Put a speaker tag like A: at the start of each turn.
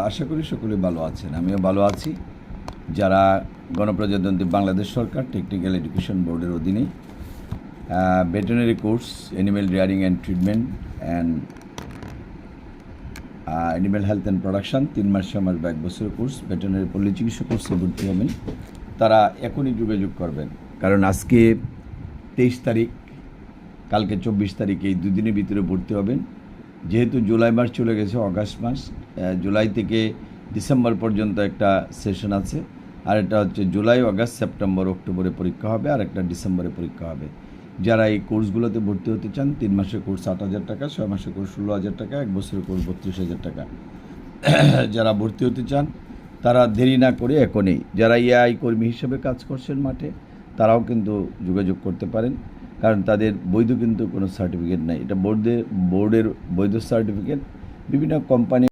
A: আশা করি সকলে ভালো আছেন, আমিও ভালো আছি। যারা গণপ্রজাতন্ত্রী বাংলাদেশ সরকার টেকনিক্যাল এডুকেশন বোর্ডের অধীনে veterinary course, animal rearing and treatment and animal health and production 3 মাস 6 মাস বা 1 বছরের কোর্স, ভেটেরিনারি পল্লী চিকিৎসা কোর্সে ভর্তি হবেন, তারা এখনই যোগাযোগ করবেন। কারণ আজকে 23 তারিখ, কালকে 24 তারিখ, এই দুদিনের ভিতরে ভর্তি হবেন। যেহেতু জুলাই মাস চলে গেছে, অগাস্ট মাস, জুলাই থেকে ডিসেম্বর পর্যন্ত একটা সেশন আছে, আর এটা হচ্ছে জুলাই, অগাস্ট, সেপ্টেম্বর, অক্টোবরে পরীক্ষা হবে, আর একটা ডিসেম্বরে পরীক্ষা হবে। যারা এই কোর্সগুলোতে ভর্তি হতে চান, 3 মাসের কোর্স 8,000 টাকা, 6 মাসের কোর্স 16,000 টাকা, 1 বছরের কোর্স 32,000 টাকা। যারা ভর্তি হতে চান তারা দেরি না করে এখনই, যারা এআই কর্মী হিসেবে কাজ করছেন মাঠে, তারাও কিন্তু যোগাযোগ করতে পারেন। কারণ তাদের বৈধ কিন্তু কোনো সার্টিফিকেট নাই, এটা বোর্ডের বৈধ সার্টিফিকেট। বিভিন্ন কোম্পানি